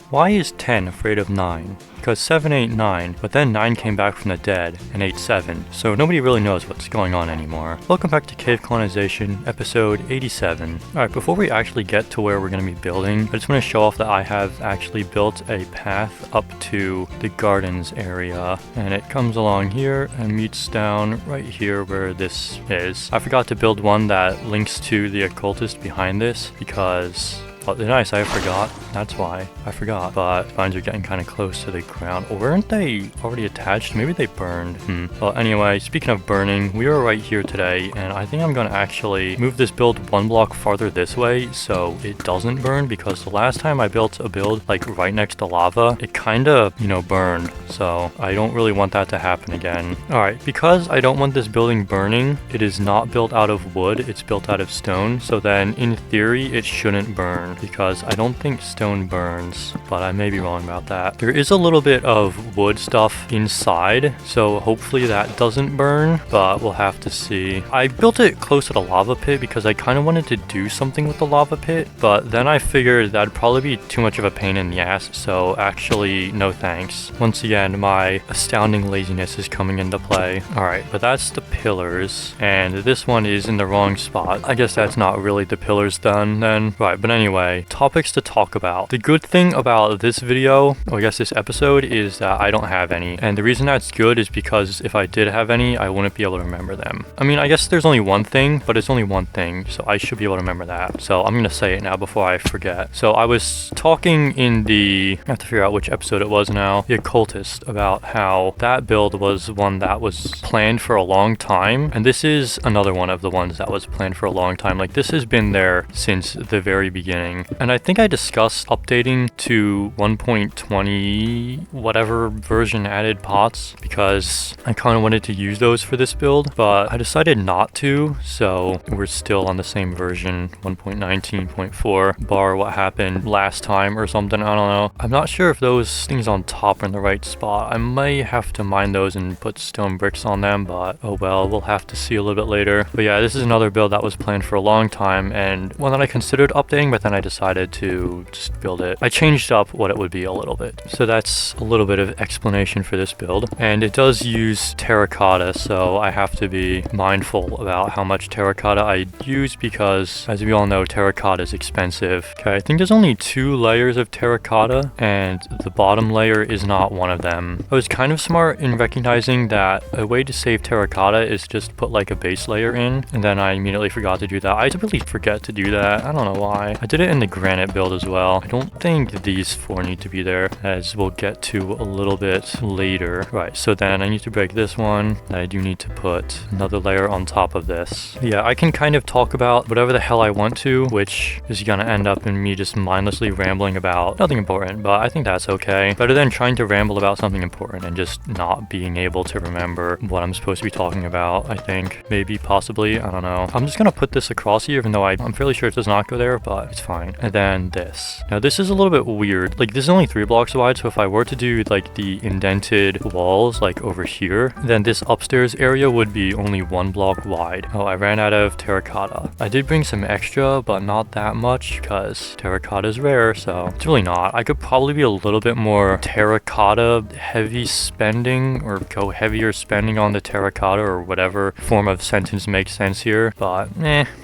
Why is 10 afraid of 9? Because 7 ate 9, but then 9 came back from the dead and ate 7, so nobody really knows what's going on anymore. Welcome back to Cave Colonization, episode 87. Alright, before we actually get to where we're going to be building, I just want to show off that I have actually built a path up to the gardens area, and it comes along here and meets down right here where this is. I forgot to build one that links to the occultist behind this because... well, did I say I forgot? That's why. I forgot. But vines are getting kind of close to the ground. Or weren't they already attached? Maybe they burned. Well, anyway, speaking of burning, we are right here today, and I think I'm going to actually move this build one block farther this way so it doesn't burn, because the last time I built a build like right next to lava, it kind of, burned. So I don't really want that to happen again. Alright, because I don't want this building burning, it is not built out of wood, it's built out of stone. So then, in theory, it shouldn't burn, because I don't think stone burns, but I may be wrong about that. There is a little bit of wood stuff inside, so hopefully that doesn't burn, but we'll have to see. I built it close to the lava pit because I kind of wanted to do something with the lava pit, but then I figured that'd probably be too much of a pain in the ass, so actually, no thanks. Once again, my astounding laziness is coming into play. Alright, but that's the pillars, and this one is in the wrong spot. I guess that's not really the pillars done then. Right, but anyway, topics to talk about. The good thing about this video, or I guess this episode, is that I don't have any. And the reason that's good is because if I did have any, I wouldn't be able to remember them. I mean, I guess there's only one thing, but it's only one thing, so I should be able to remember that. So I'm gonna say it now before I forget. So I was talking in the... I have to figure out which episode it was now. The occultist, about how that build was one that was planned for a long time. And this is another one of the ones that was planned for a long time. Like, this has been there since the very beginning. And I think I discussed updating to 1.20 whatever version added pots because I kind of wanted to use those for this build, but I decided not to, so we're still on the same version, 1.19.4 bar what happened last time or something. I don't know. I'm not sure if those things on top are in the right spot. I may have to mine those and put stone bricks on them, but oh well, we'll have to see a little bit later. But yeah, this is another build that was planned for a long time and one that I considered updating, but then I decided to just build it. I changed up what it would be a little bit. So that's a little bit of explanation for this build. And it does use terracotta, so I have to be mindful about how much terracotta I use because, as we all know, terracotta is expensive. Okay, I think there's only 2 layers of terracotta, and the bottom layer is not one of them. I was kind of smart in recognizing that a way to save terracotta is just put like a base layer in, and then I immediately forgot to do that. I typically forget to do that. I don't know why. I did it in the granite build as well. I don't think these 4 need to be there, as we'll get to a little bit later. Right, so then I need to break this one. I do need to put another layer on top of this. Yeah, I can kind of talk about whatever the hell I want to, which is gonna end up in me just mindlessly rambling about nothing important, but I think that's okay. Better than trying to ramble about something important and just not being able to remember what I'm supposed to be talking about, I think. Maybe, possibly, I don't know. I'm just gonna put this across here, even though I'm fairly sure it does not go there, but it's fine. And then this. Now this is a little bit weird. Like, this is only 3 blocks wide, so if I were to do like the indented walls like over here, then this upstairs area would be only 1 block wide. Oh, I ran out of terracotta. I did bring some extra, but not that much because terracotta is rare, so it's really not. I could probably be a little bit more terracotta heavy spending, or go heavier spending on the terracotta, or whatever form of sentence makes sense here, but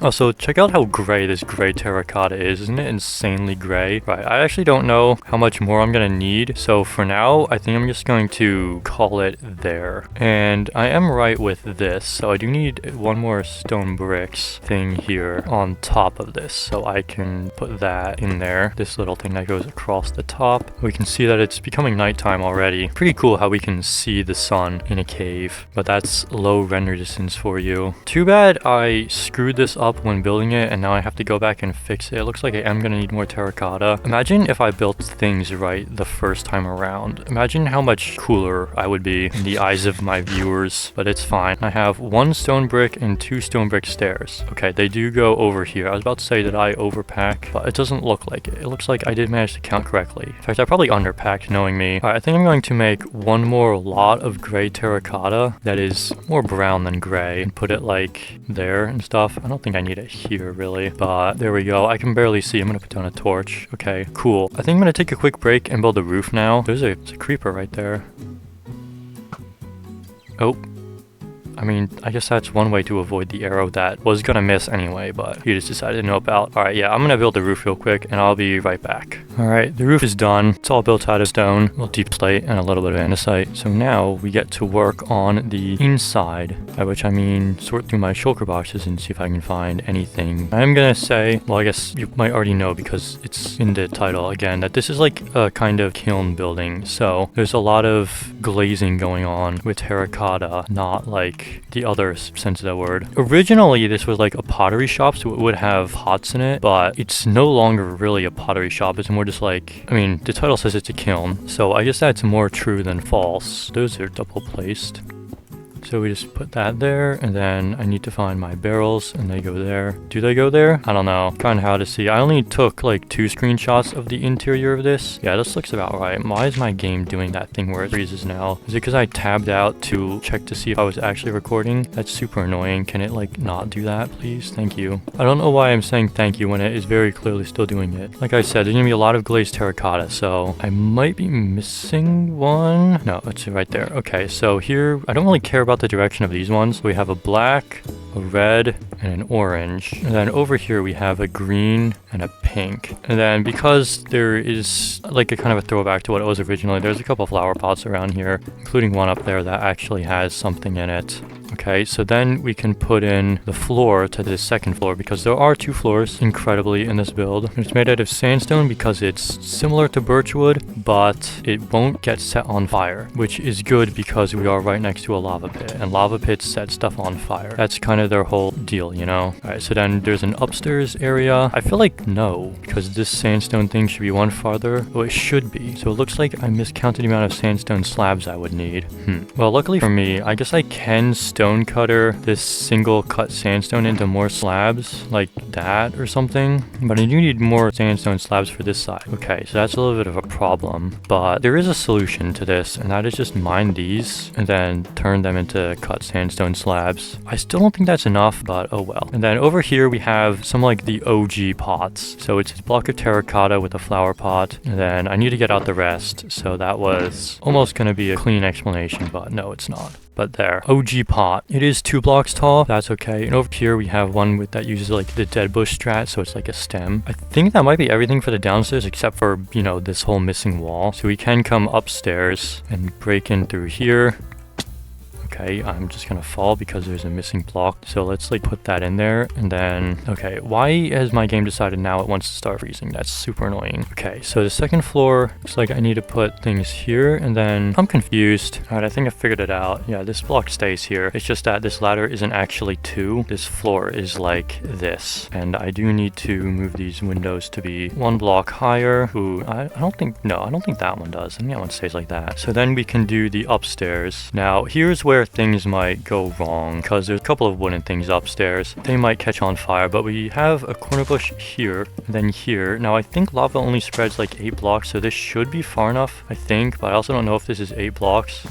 Also, check out how gray this gray terracotta is. Isn't it insanely gray? Right, I actually don't know how much more I'm gonna need, so for now I think I'm just going to call it there. And I am right with this, so I do need 1 more stone bricks thing here on top of this, so I can put that in there, this little thing that goes across the top. We can see that it's becoming nighttime already. Pretty cool how we can see the sun in a cave, but that's low render distance for you. Too bad I screwed this up when building it, and now I have to go back and fix it. It looks like I am gonna need more terracotta. Imagine if I built things right the first time around. Imagine how much cooler I would be in the eyes of my viewers, but it's fine. I have 1 stone brick and 2 stone brick stairs. Okay, they do go over here. I was about to say that I overpack, but it doesn't look like it. It looks like I did manage to count correctly. In fact, I probably underpacked, knowing me. All right, I think I'm going to make 1 more lot of gray terracotta that is more brown than gray, and put it like there and stuff. I don't think I need it here really, but there we go. I can barely see. I'm gonna put down a torch. Okay, cool. I think I'm gonna take a quick break and build a roof now. There's a creeper right there. Oh. I mean, I guess that's one way to avoid the arrow that was gonna miss anyway, but he just decided to help out. Alright, yeah, I'm gonna build the roof real quick, and I'll be right back. Alright, the roof is done. It's all built out of stone, well, deep slate, and a little bit of andesite. So now we get to work on the inside, by which I mean sort through my shulker boxes and see if I can find anything. I'm gonna say, well, I guess you might already know because it's in the title again, that this is like a kind of kiln building. So there's a lot of glazing going on with terracotta, not like the other sense of that word. Originally, this was like a pottery shop, so it would have pots in it, but it's no longer really a pottery shop. It's more just like, I mean, the title says it's a kiln, so I guess that's more true than false. Those are double placed. So we just put that there, and then I need to find my barrels, and they go there. Do they go there? I don't know. Kind of hard to see. I only took like 2 screenshots of the interior of this. Yeah, this looks about right. Why is my game doing that thing where it freezes now? Is it because I tabbed out to check to see if I was actually recording? That's super annoying. Can it like not do that, please? Thank you. I don't know why I'm saying thank you when it is very clearly still doing it. Like I said, there's gonna be a lot of glazed terracotta, so I might be missing one. No, it's right there. Okay, so here, I don't really care about the direction of these ones. We have a black, a red, and an orange. And then over here we have a green and a pink. And then because there is like a kind of a throwback to what it was originally, there's a couple flower pots around here, including one up there that actually has something in it. Okay, so then we can put in the floor to the second floor because there are 2 floors, incredibly, in this build. It's made out of sandstone because it's similar to birchwood, but it won't get set on fire, which is good because we are right next to a lava pit, and lava pits set stuff on fire. That's kind of their whole deal, you know? Alright, so then there's an upstairs area. I feel like no, because this sandstone thing should be one farther. Well, it should be. So it looks like I miscounted the amount of sandstone slabs I would need. Well, luckily for me, I guess I can stone cutter this single cut sandstone into more slabs like that or something, but I do need more sandstone slabs for this side. Okay, so that's a little bit of a problem, but there is a solution to this, and that is just mine these and then turn them into cut sandstone slabs. I still don't think that's enough, but oh well. And then over here we have some like the OG pots. So it's a block of terracotta with a flower pot, and then I need to get out the rest. So that was almost going to be a clean explanation, but no, it's not. But there, OG pot. It is 2 blocks tall. That's okay. And over here we have one with that uses like the dead bush strat, so it's like a stem. I think that might be everything for the downstairs except for, you know, this whole missing wall. So we can come upstairs and break in through here. Okay, I'm just gonna fall because there's a missing block. So let's like put that in there, and then, okay, why has my game decided now it wants to start freezing? That's super annoying. Okay, so the second floor, looks like I need to put things here, and then I'm confused. All right, I think I figured it out. Yeah, this block stays here. It's just that this ladder isn't actually 2. This floor is like this, and I do need to move these windows to be 1 block higher. Ooh, I don't think that one does. I think that one stays like that. So then we can do the upstairs. Now, here's where things might go wrong because there's a couple of wooden things upstairs. They might catch on fire, but we have a corner bush here, and then here. Now I think lava only spreads like 8 blocks, so this should be far enough, I think, but I also don't know if this is 8 blocks.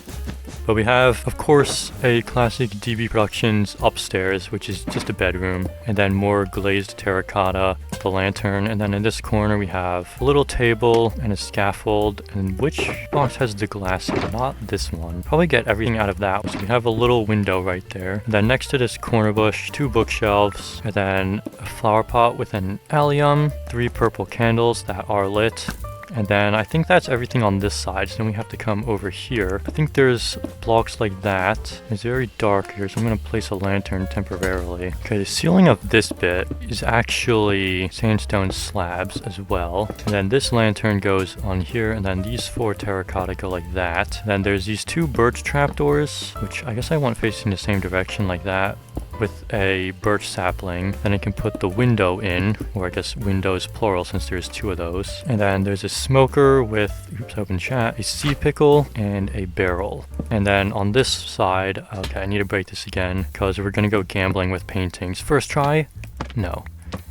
But we have, of course, a classic DB Productions upstairs, which is just a bedroom, and then more glazed terracotta, the lantern, and then in this corner we have a little table and a scaffold. And which box has the glass in it? Not this one. Probably get everything out of that. So we have a little window right there. And then next to this corner bush, 2 bookshelves, and then a flower pot with an allium, 3 purple candles that are lit. And then I think that's everything on this side, so then we have to come over here. I think there's blocks like that. It's very dark here, so I'm going to place a lantern temporarily. Okay, the ceiling of this bit is actually sandstone slabs as well. And then this lantern goes on here, and then these 4 terracotta go like that. Then there's these 2 birch trapdoors, which I guess I want facing the same direction like that, with a birch sapling. Then I can put the window in, or I guess windows plural since there's 2 of those. And then there's a smoker with, oops, open chat, a sea pickle, and a barrel. And then on this side, okay, I need to break this again because we're gonna go gambling with paintings. First try, no.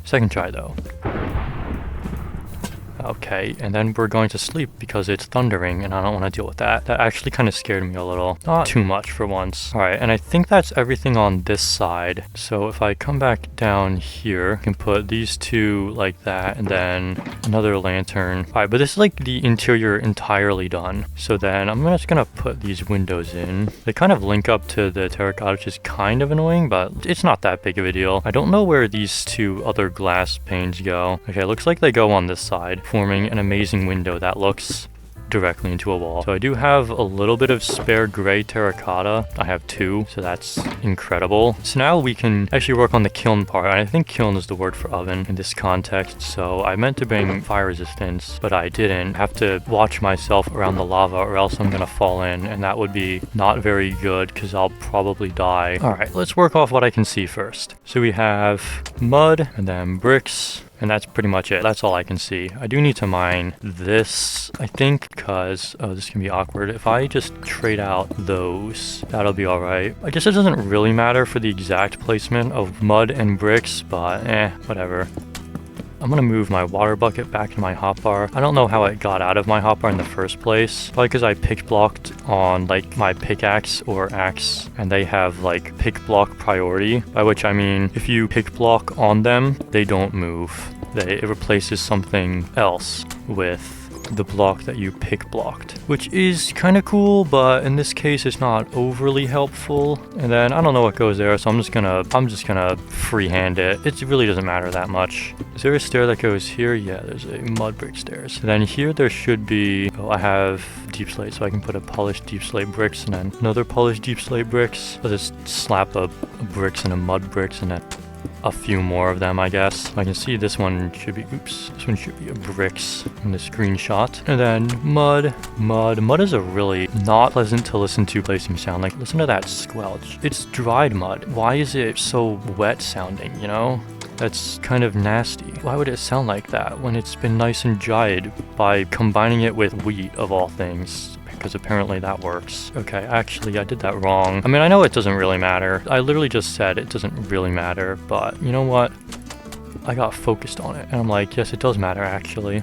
Second try though. Okay, and then we're going to sleep because it's thundering and I don't want to deal with that. That actually kind of scared me a little. Not too much for once. All right, and I think that's everything on this side. So if I come back down here, I can put these two like that and then another lantern. All right, but this is like the interior entirely done. So then I'm just gonna put these windows in. They kind of link up to the terracotta, which is kind of annoying, but it's not that big of a deal. I don't know where these two other glass panes go. Okay, looks like they go on this side, forming an amazing window that looks directly into a wall. So I do have a little bit of spare gray terracotta. I have 2, so that's incredible. So now we can actually work on the kiln part. I think kiln is the word for oven in this context. So I meant to bring fire resistance, but I didn't. I have to watch myself around the lava or else I'm gonna fall in, and that would be not very good because I'll probably die. All right, let's work off what I can see first. So we have mud and then bricks. And that's pretty much it. That's all I can see. I do need to mine this, I think, because, oh, this can be awkward. If I just trade out those, that'll be all right. I guess it doesn't really matter for the exact placement of mud and bricks, but whatever. I'm gonna move my water bucket back to my hotbar. I don't know how it got out of my hotbar in the first place. Probably because I pick blocked on like my pickaxe or axe, and they have like pick block priority, by which I mean if you pick block on them, they don't move. It replaces something else with the block that you pick blocked, which is kind of cool, but in this case it's not overly helpful. And then I don't know what goes there, so I'm just gonna freehand it. It really doesn't matter that much. Is there a stair that goes here? Yeah, there's a mud brick stairs. And then here there should be, oh, I have deep slate, so I can put a polished deep slate bricks and then another polished deep slate bricks. I'll just slap a bricks and a mud bricks and then a few more of them, I guess. I can see this one should be, oops, this one should be a bricks in the screenshot. And then mud. Mud is a really not pleasant to listen to placing sound. Like, listen to that squelch. It's dried mud. Why is it so wet sounding, you know? That's kind of nasty. Why would it sound like that when it's been nice and dried by combining it with wheat of all things? Because apparently that works. Okay, actually I did that wrong. I mean, I know it doesn't really matter. I literally just said it doesn't really matter, but you know what? I got focused on it and I'm like, yes, it does matter actually,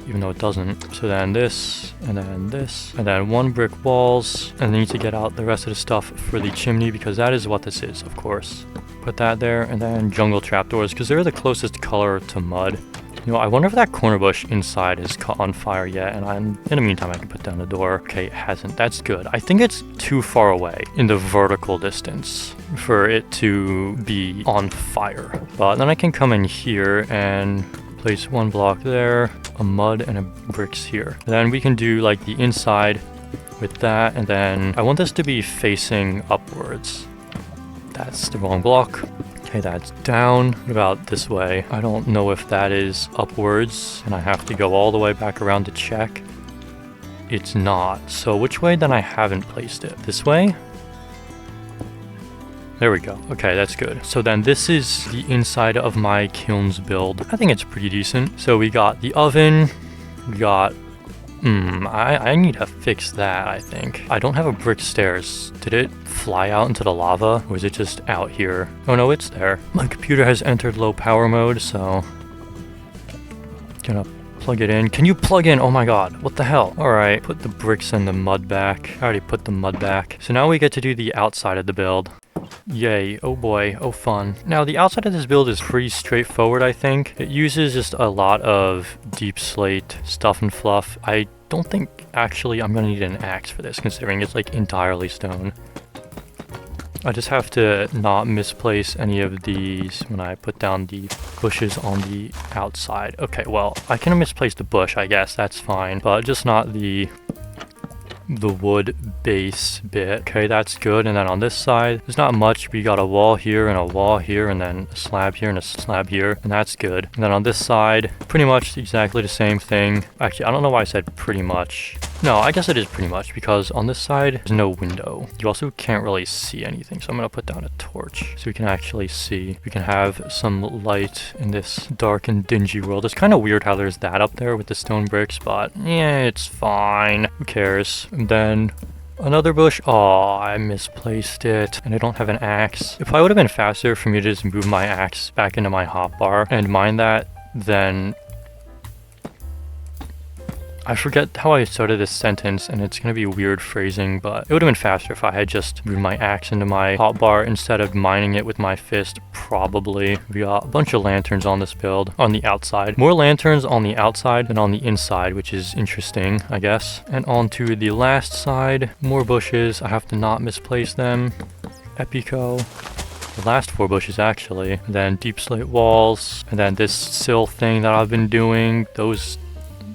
even though it doesn't. So then this, and then this, and then 1 brick walls, and I need to get out the rest of the stuff for the chimney because that is what this is, of course. Put that there, and then jungle trapdoors because they're the closest color to mud. You know, I wonder if that corner bush inside has caught on fire yet, and in the meantime I can put down the door. Okay, it hasn't. That's good. I think it's too far away in the vertical distance for it to be on fire. But then I can come in here and place 1 block there, a mud and a bricks here. Then we can do like the inside with that, and then I want this to be facing upwards. That's the wrong block. Okay, that's down. What about this way? I don't know if that is upwards, and I have to go all the way back around to check. It's not. So which way then I haven't placed it? This way? There we go. Okay, that's good. So then this is the inside of my kiln's build. I think it's pretty decent. So we got the oven. We got... I need to fix that, I think. I don't have a brick stairs. Did it fly out into the lava, or is it just out here? Oh no, it's there. My computer has entered low power mode, so... Gonna plug it in. Can you plug in? Oh my god, what the hell? Alright, put the bricks and the mud back. I already put the mud back. So now we get to do the outside of the build. Yay, oh boy, oh fun. Now the outside of this build is pretty straightforward, I think. It uses just a lot of deep slate stuff and fluff. I don't think actually I'm gonna need an axe for this, considering it's like entirely stone. I just have to not misplace any of these when I put down the bushes on the outside. Okay, well, I can misplace the bush, I guess, that's fine, but just not the wood base bit. Okay, that's good. And then on this side, there's not much. We got a wall here and a wall here and then a slab here and a slab here, and that's good. And then on this side, pretty much exactly the same thing. Actually, I don't know why I said pretty much. No, I guess it is pretty much, because on this side, there's no window. You also can't really see anything, so I'm gonna put down a torch so we can actually see. We can have some light in this dark and dingy world. It's kind of weird how there's that up there with the stone bricks, but yeah, it's fine. Who cares? And then another bush. Oh, I misplaced it, and I don't have an axe. If I would have been faster for me to just move my axe back into my hotbar and mine that, then I forget how I started this sentence, and it's gonna be weird phrasing, but it would have been faster if I had just moved my axe into my hotbar instead of mining it with my fist, probably. We got a bunch of lanterns on this build, on the outside. More lanterns on the outside than on the inside, which is interesting, I guess. And on to the last side, more bushes. I have to not misplace them. Epico. The last 4 bushes actually. And then deep slate walls. And then this sill thing that I've been doing. Those...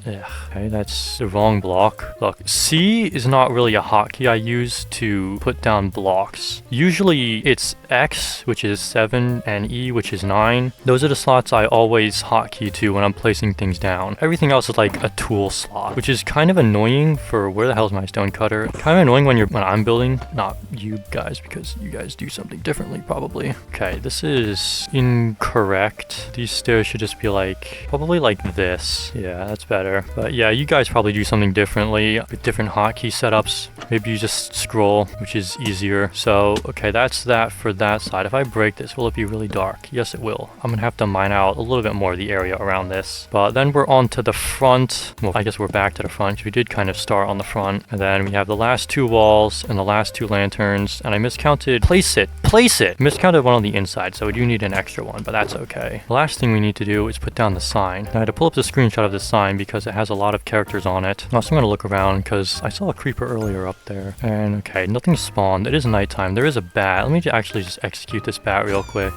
Okay, that's the wrong block. Look, C is not really a hotkey I use to put down blocks. Usually it's X, which is 7, and E, which is 9. Those are the slots I always hotkey to when I'm placing things down. Everything else is like a tool slot, which is kind of annoying for where the hell's my stone cutter? Kind of annoying when I'm building, not you guys, because you guys do something differently probably. Okay, this is incorrect. These stairs should just be like, probably like this. Yeah, that's better. But yeah, you guys probably do something differently with different hotkey setups. Maybe you just scroll, which is easier. So, okay, that's that for that side. If I break this, will it be really dark? Yes, it will. I'm gonna have to mine out a little bit more of the area around this. But then we're on to the front. Well, I guess we're back to the front. We did kind of start on the front. And then we have the last 2 walls and the last 2 lanterns. And I miscounted. Place it! Miscounted one on the inside, so we do need an extra one, but that's okay. The last thing we need to do is put down the sign. And I had to pull up the screenshot of the sign because it has a lot of characters on it. Also, I'm gonna look around because I saw a creeper earlier up there. And okay, nothing spawned. It is nighttime. There is a bat. Let me actually just execute this bat real quick.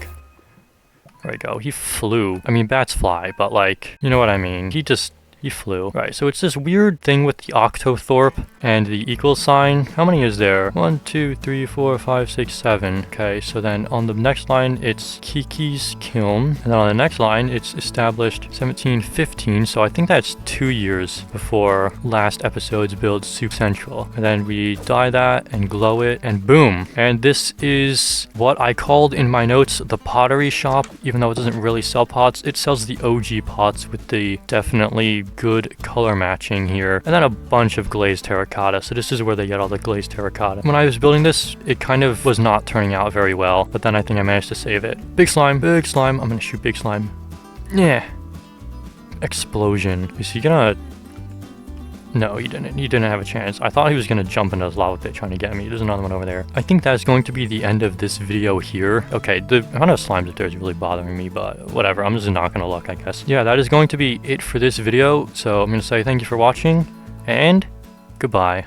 There we go. He flew. I mean, bats fly, but like, you know what I mean. He flew. Right, so it's this weird thing with the octothorpe and the equal sign. How many is there? 1, 2, 3, 4, 5, 6, 7. Okay, so then on the next line, it's Kikki's Kiln. And then on the next line, it's established 1715. So I think that's 2 years before last episode's build Soup Central. And then we dye that and glow it and boom. And this is what I called in my notes the pottery shop, even though it doesn't really sell pots. It sells the OG pots with the definitely good color matching here, and then a bunch of glazed terracotta. So this is where they get all the glazed terracotta. When I was building this, it kind of was not turning out very well, but then I think I managed to save it. Big slime, big slime. I'm gonna shoot big slime. Yeah. Explosion. Is he gonna... No, he didn't. He didn't have a chance. I thought he was going to jump into this lava pit trying to get me. There's another one over there. I think that's going to be the end of this video here. Okay, the amount of slimes up there is really bothering me, but whatever. I'm just not going to look, I guess. Yeah, that is going to be it for this video. So I'm going to say thank you for watching, and goodbye.